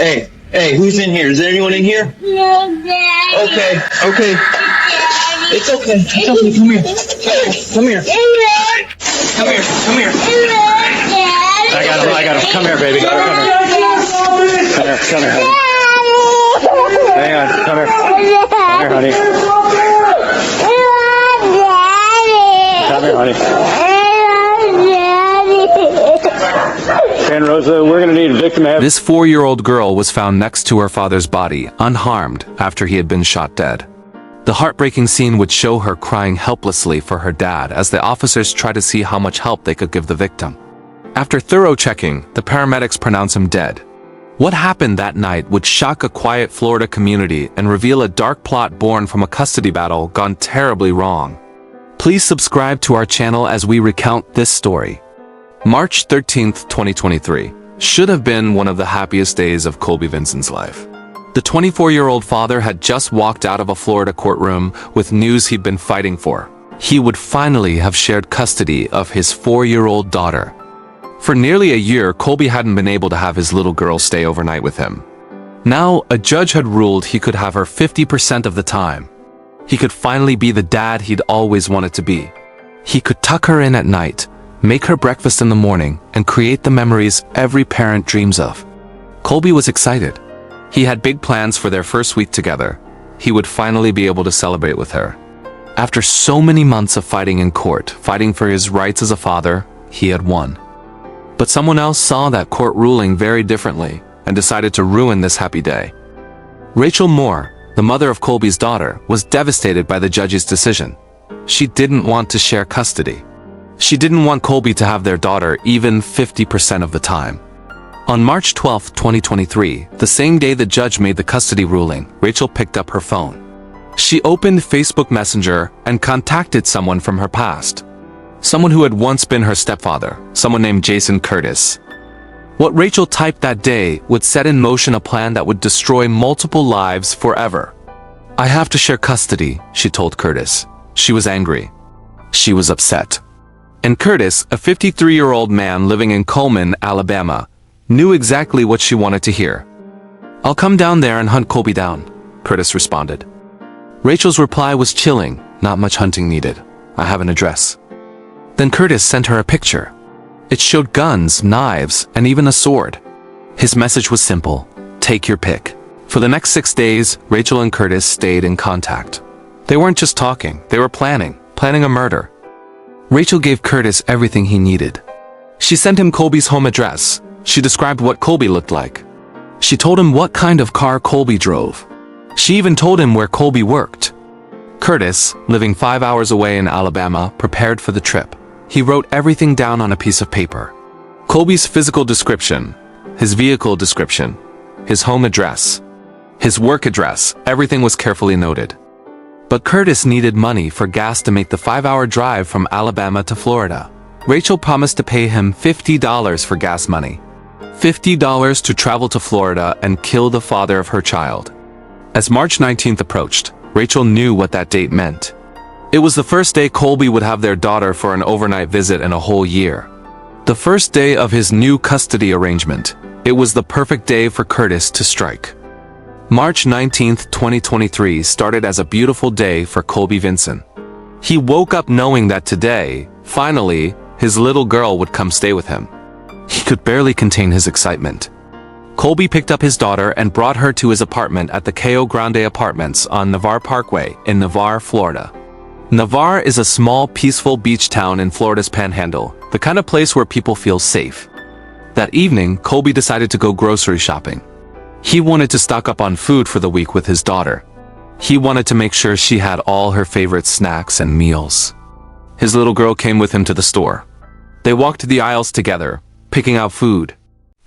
Hey, who's in here? Is there anyone in here? Okay. It's okay. Come here. I got him. Come here, baby. Come here, honey. Hang on. Come here, honey. Come here, honey. And Rosa, we're going to need a victim. This 4-year-old girl was found next to her father's body, unharmed, after he had been shot dead. The heartbreaking scene would show her crying helplessly for her dad as the officers tried to see how much help they could give the victim. After thorough checking, the paramedics pronounced him dead. What happened that night would shock a quiet Florida community and reveal a dark plot born from a custody battle gone terribly wrong. Please subscribe to our channel as we recount this story. March 13, 2023, should have been one of the happiest days of Colby Vinson's life. The 24-year-old father had just walked out of a Florida courtroom with news he'd been fighting for. He would finally have shared custody of his 4-year-old daughter. For nearly a year, Colby hadn't been able to have his little girl stay overnight with him. Now, a judge had ruled he could have her 50% of the time. He could finally be the dad he'd always wanted to be. He could tuck her in at night, make her breakfast in the morning, and create the memories every parent dreams of. Colby was excited. He had big plans for their first week together. He would finally be able to celebrate with her. After so many months of fighting in court, fighting for his rights as a father, he had won. But someone else saw that court ruling very differently and decided to ruin this happy day. Rachel Moore, the mother of Colby's daughter, was devastated by the judge's decision. She didn't want to share custody. She didn't want Colby to have their daughter even 50% of the time. On March 12, 2023, the same day the judge made the custody ruling, Rachel picked up her phone. She opened Facebook Messenger and contacted someone from her past. Someone who had once been her stepfather, someone named Jason Curtis. What Rachel typed that day would set in motion a plan that would destroy multiple lives forever. "I have to share custody," she told Curtis. She was angry. She was upset. And Curtis, a 53-year-old man living in Cullman, Alabama, knew exactly what she wanted to hear. "I'll come down there and hunt Colby down," Curtis responded. Rachel's reply was chilling. "Not much hunting needed. I have an address." Then Curtis sent her a picture. It showed guns, knives, and even a sword. His message was simple: take your pick. For the next 6 days, Rachel and Curtis stayed in contact. They weren't just talking, they were planning a murder. Rachel gave Curtis everything he needed. She sent him Colby's home address. She described what Colby looked like. She told him what kind of car Colby drove. She even told him where Colby worked. Curtis, living 5 hours away in Alabama, prepared for the trip. He wrote everything down on a piece of paper. Colby's physical description, his vehicle description, his home address, his work address, everything was carefully noted. But Curtis needed money for gas to make the 5-hour drive from Alabama to Florida. Rachel promised to pay him $50 for gas money. $50 to travel to Florida and kill the father of her child. As March 19th approached, Rachel knew what that date meant. It was the first day Colby would have their daughter for an overnight visit in a whole year. The first day of his new custody arrangement. It was the perfect day for Curtis to strike. March 19th, 2023 started as a beautiful day for Colby Vinson. He woke up knowing that today, finally, his little girl would come stay with him. He could barely contain his excitement. Colby picked up his daughter and brought her to his apartment at the Cayo Grande Apartments on Navarre Parkway in Navarre, Florida. Navarre is a small, peaceful beach town in Florida's Panhandle, the kind of place where people feel safe. That evening, Colby decided to go grocery shopping. He wanted to stock up on food for the week with his daughter. He wanted to make sure she had all her favorite snacks and meals. His little girl came with him to the store. They walked the aisles together, picking out food.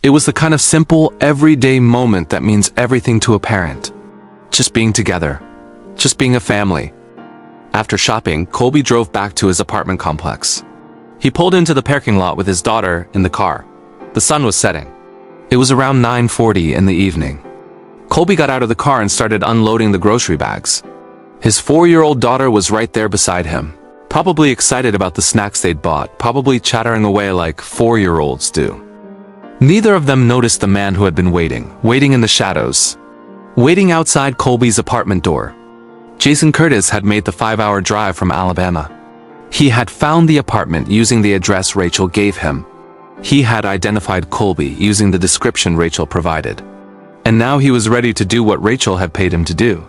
It was the kind of simple, everyday moment that means everything to a parent. Just being together. Just being a family. After shopping, Colby drove back to his apartment complex. He pulled into the parking lot with his daughter in the car. The sun was setting. It was around 9:40 in the evening. Colby got out of the car and started unloading the grocery bags. His 4-year-old daughter was right there beside him, probably excited about the snacks they'd bought, probably chattering away like 4-year-olds do. Neither of them noticed the man who had been waiting in the shadows. Waiting outside Colby's apartment door. Jason Curtis had made the 5-hour drive from Alabama. He had found the apartment using the address Rachel gave him. He had identified Colby using the description Rachel provided. And now he was ready to do what Rachel had paid him to do.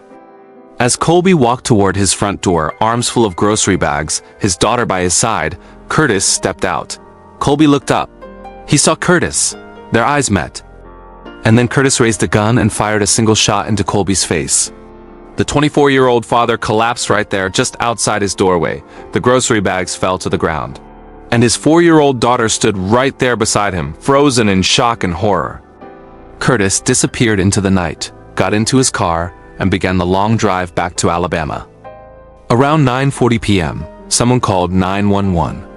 As Colby walked toward his front door, arms full of grocery bags, his daughter by his side, Curtis stepped out. Colby looked up. He saw Curtis. Their eyes met. And then Curtis raised a gun and fired a single shot into Colby's face. The 24-year-old father collapsed right there just outside his doorway. The grocery bags fell to the ground. And his 4-year-old daughter stood right there beside him, frozen in shock and horror. Curtis disappeared into the night, got into his car, and began the long drive back to Alabama. Around 9:40 p.m., someone called 911.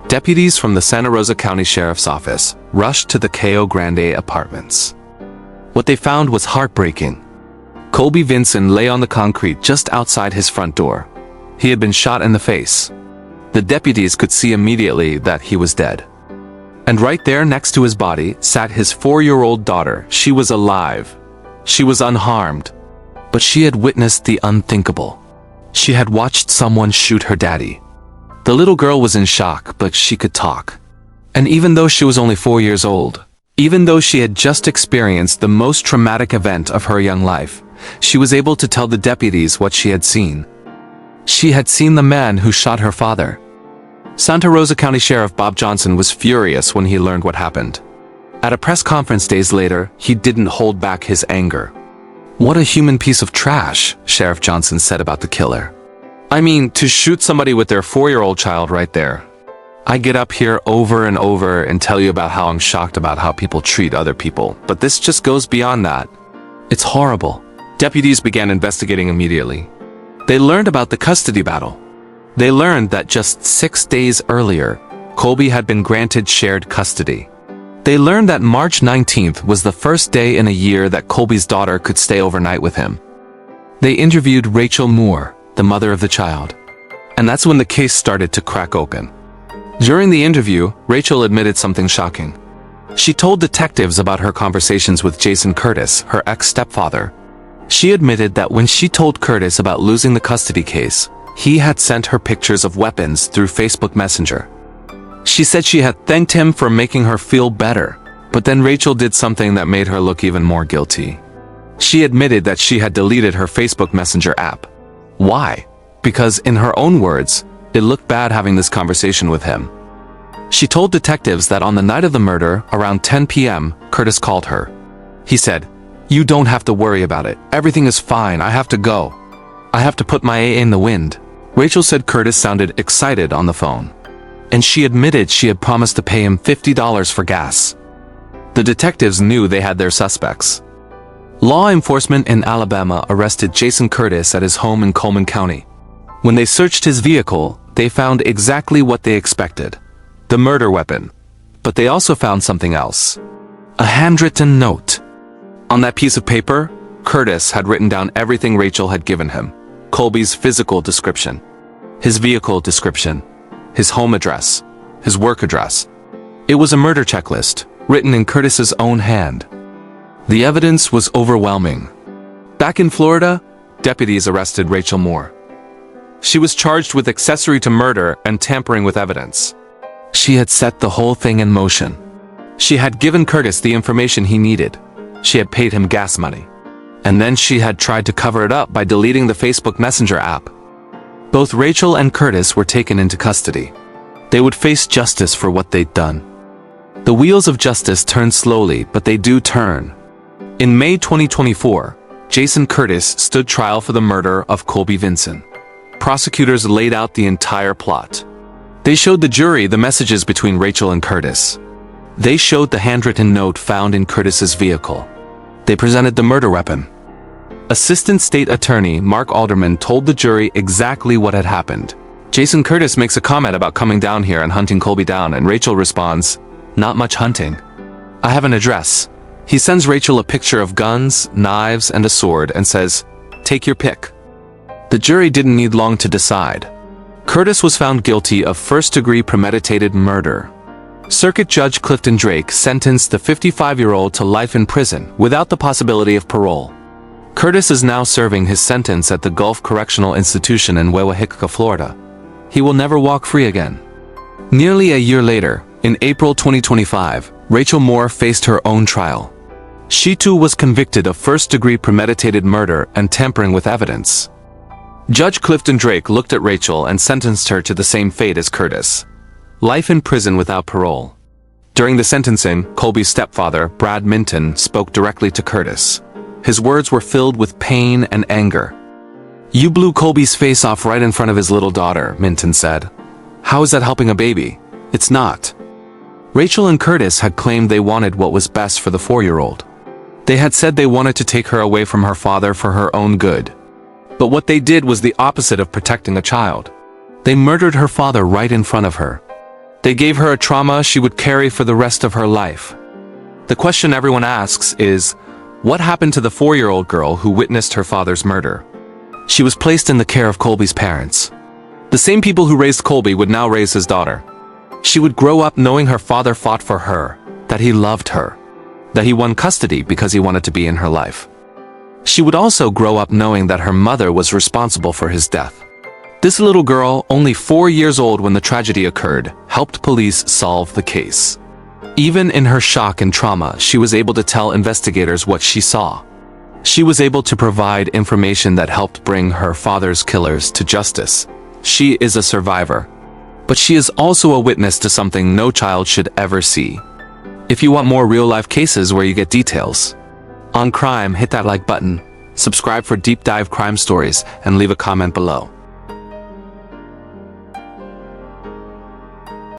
Deputies from the Santa Rosa County Sheriff's Office rushed to the Cayo Grande apartments. What they found was heartbreaking. Colby Vinson lay on the concrete just outside his front door. He had been shot in the face. The deputies could see immediately that he was dead. And right there next to his body sat his 4-year-old daughter. She was alive. She was unharmed. But she had witnessed the unthinkable. She had watched someone shoot her daddy. The little girl was in shock, but she could talk. And even though she was only 4 years old, even though she had just experienced the most traumatic event of her young life, she was able to tell the deputies what she had seen. She had seen the man who shot her father. Santa Rosa County Sheriff Bob Johnson was furious when he learned what happened. At a press conference days later, he didn't hold back his anger. "What a human piece of trash," Sheriff Johnson said about the killer. "I mean, to shoot somebody with their 4-year-old child right there. I get up here over and over and tell you about how I'm shocked about how people treat other people, but this just goes beyond that. It's horrible." Deputies began investigating immediately. They learned about the custody battle. They learned that just 6 days earlier, Colby had been granted shared custody. They learned that March 19th was the first day in a year that Colby's daughter could stay overnight with him. They interviewed Rachel Moore, the mother of the child. And that's when the case started to crack open. During the interview, Rachel admitted something shocking. She told detectives about her conversations with Jason Curtis, her ex-stepfather. She admitted that when she told Curtis about losing the custody case, he had sent her pictures of weapons through Facebook Messenger. She said she had thanked him for making her feel better, but then Rachel did something that made her look even more guilty. She admitted that she had deleted her Facebook Messenger app. Why? Because, in her own words, it looked bad having this conversation with him. She told detectives that on the night of the murder, around 10 p.m., Curtis called her. He said, "You don't have to worry about it. Everything is fine. I have to go. I have to put my A in the wind." Rachel said Curtis sounded excited on the phone. And she admitted she had promised to pay him $50 for gas. The detectives knew they had their suspects. Law enforcement in Alabama arrested Jason Curtis at his home in Coleman County. When they searched his vehicle, they found exactly what they expected: the murder weapon. But they also found something else: a handwritten note. On that piece of paper, Curtis had written down everything Rachel had given him: Colby's physical description, his vehicle description, his home address, his work address. It was a murder checklist, written in Curtis's own hand. The evidence was overwhelming. Back in Florida, deputies arrested Rachel Moore. She was charged with accessory to murder and tampering with evidence. She had set the whole thing in motion. She had given Curtis the information he needed. She had paid him gas money. And then she had tried to cover it up by deleting the Facebook Messenger app. Both Rachel and Curtis were taken into custody. They would face justice for what they'd done. The wheels of justice turn slowly, but they do turn. In May 2024, Jason Curtis stood trial for the murder of Colby Vinson. Prosecutors laid out the entire plot. They showed the jury the messages between Rachel and Curtis. They showed the handwritten note found in Curtis's vehicle. They presented the murder weapon. Assistant State Attorney Mark Alderman told the jury exactly what had happened. Jason Curtis makes a comment about coming down here and hunting Colby down, and Rachel responds, "Not much hunting. I have an address." He sends Rachel a picture of guns, knives, and a sword and says, "Take your pick." The jury didn't need long to decide. Curtis was found guilty of first-degree premeditated murder. Circuit Judge Clifton Drake sentenced the 55-year-old to life in prison without the possibility of parole. Curtis is now serving his sentence at the Gulf Correctional Institution in Wewahica, Florida. He will never walk free again. Nearly a year later, in April 2025, Rachel Moore faced her own trial. She too was convicted of first-degree premeditated murder and tampering with evidence. Judge Clifton Drake looked at Rachel and sentenced her to the same fate as Curtis: life in prison without parole. During the sentencing, Colby's stepfather, Brad Minton, spoke directly to Curtis. His words were filled with pain and anger. "You blew Colby's face off right in front of his little daughter," Minton said. "How is that helping a baby? It's not." Rachel and Curtis had claimed they wanted what was best for the 4-year-old. They had said they wanted to take her away from her father for her own good. But what they did was the opposite of protecting a child. They murdered her father right in front of her. They gave her a trauma she would carry for the rest of her life. The question everyone asks is, what happened to the 4-year-old girl who witnessed her father's murder? She was placed in the care of Colby's parents. The same people who raised Colby would now raise his daughter. She would grow up knowing her father fought for her, that he loved her, that he won custody because he wanted to be in her life. She would also grow up knowing that her mother was responsible for his death. This little girl, only 4 years old when the tragedy occurred, helped police solve the case. Even in her shock and trauma, she was able to tell investigators what she saw. She was able to provide information that helped bring her father's killers to justice. She is a survivor. But she is also a witness to something no child should ever see. If you want more real-life cases where you get details on crime, hit that like button, subscribe for deep dive crime stories, and leave a comment below.